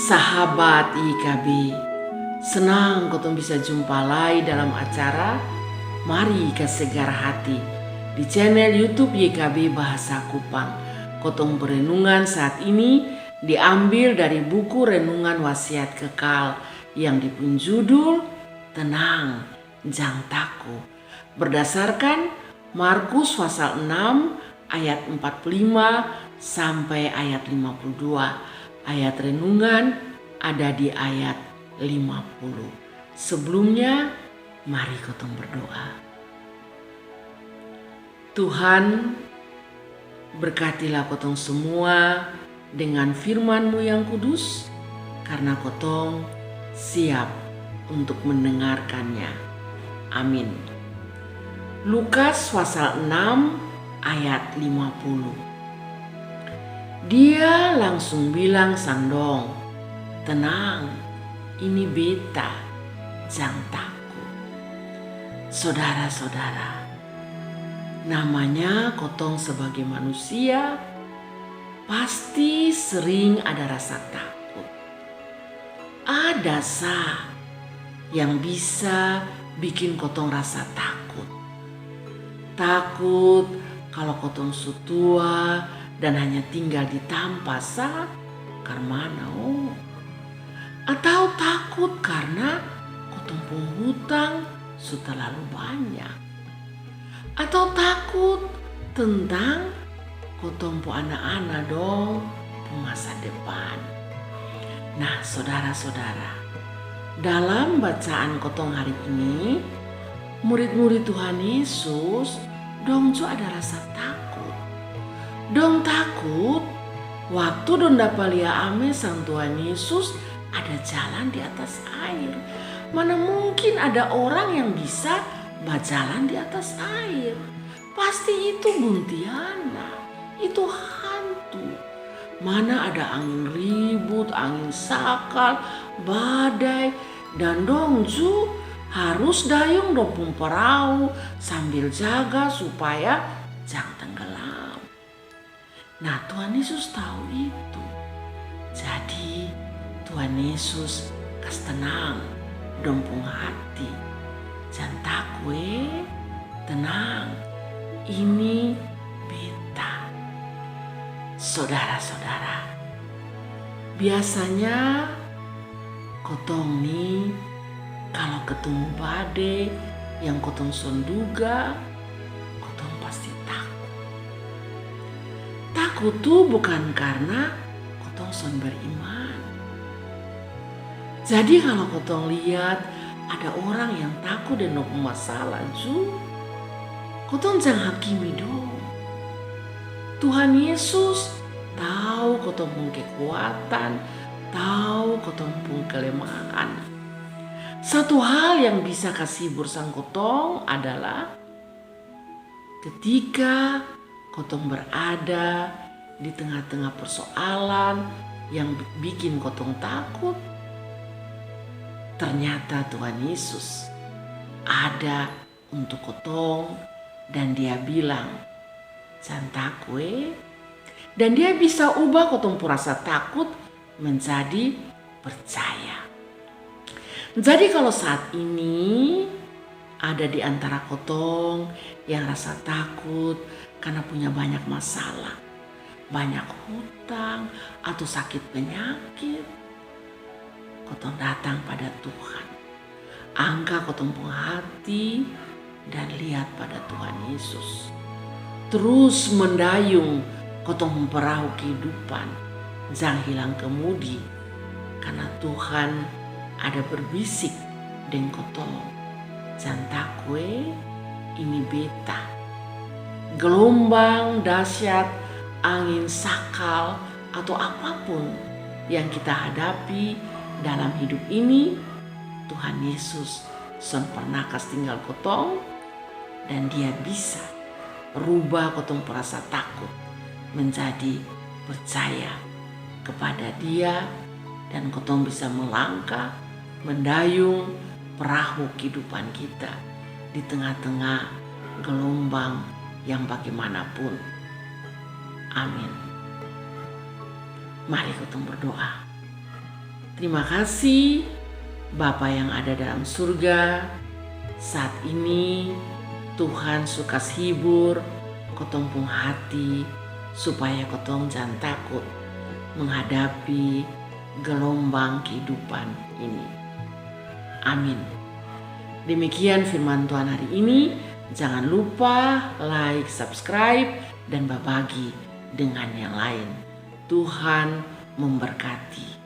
Sahabat YKB, senang kotong bisa jumpa lagi dalam acara Mari ke Segar Hati di channel YouTube YKB Bahasa Kupang. Kotong berenungan saat ini diambil dari buku Renungan Wasiat Kekal yang dipunjudul Tenang Jang Takut, berdasarkan Markus pasal 6 ayat 45 sampai ayat 52. Ayat renungan ada di ayat 50. Sebelumnya, mari kotong berdoa. Tuhan, berkatilah kotong semua dengan firman-Mu yang kudus, karena kotong siap untuk mendengarkannya. Amin. Lukas pasal 6 ayat 50. Dia langsung bilang sandong, tenang, ini beta, jang takut. Saudara-saudara, namanya kotong sebagai manusia pasti sering ada rasa takut. Ada yang bisa bikin kotong rasa takut. Takut kalau kotong sutua dan hanya tinggal di tampa karmana. Atau takut karena kotong penghutang sudah terlalu banyak. Atau takut tentang kotong po anak-anak dong masa depan. Nah, saudara-saudara, dalam bacaan kotong hari ini, murid-murid Tuhan Yesus dong juga ada rasa takut. Dong takut waktu dong dapat lihat ame sang Tuhan Yesus ada jalan di atas air. Mana mungkin ada orang yang bisa berjalan di atas air? Pasti itu buntiana, itu hantu. Mana ada angin ribut, angin sakal, badai, dan dong ju harus dayung dong perahu sambil jaga supaya jangan tenggelam. Nah, Tuhan Yesus tahu itu. Jadi Tuhan Yesus kas tenang dompung hati. Jangan takut, tenang. Ini beta. Saudara-saudara, biasanya kotong nih kalau ketemu badai yang kotong sonduga, kotong pasti takut. Takut tuh bukan karena kotong son beriman. Jadi kalau kotong lihat ada orang yang takut dan no masalah kotong jangan hakimi dong. Tuhan Yesus tahu kotong punya kekuatan, tahu kotong punya kelemahan. Satu hal yang bisa kasih bursang kotong adalah ketika kotong berada di tengah-tengah persoalan yang bikin kotong takut, ternyata Tuhan Yesus ada untuk kotong dan Dia bilang, jangan takut. Dan Dia bisa ubah kotong rasa takut menjadi percaya. Jadi kalau saat ini ada di antara kotong yang rasa takut karena punya banyak masalah, banyak hutang atau sakit penyakit, kotong datang pada Tuhan. Angkat kotong hati dan lihat pada Tuhan Yesus. Terus mendayung kotong memperahu kehidupan, jangan hilang kemudi, karena Tuhan ada berbisik dengan kotong. Jangan takut, ini beta. Gelombang dahsyat, angin sakal, atau apapun yang kita hadapi dalam hidup ini, Tuhan Yesus son pernah kas tinggal kotong dan Dia bisa rubah kotong perasa takut menjadi percaya kepada Dia, dan kotong bisa melangkah mendayung perahu kehidupan kita di tengah-tengah gelombang yang bagaimanapun. Amin. Mari kita berdoa. Terima kasih Bapa yang ada dalam surga. Saat ini Tuhan suka hibur kotong pung hati supaya kotong jangan takut menghadapi gelombang kehidupan ini. Amin. Demikian firman Tuhan hari ini. Jangan lupa like, subscribe, dan berbagi dengan yang lain. Tuhan memberkati.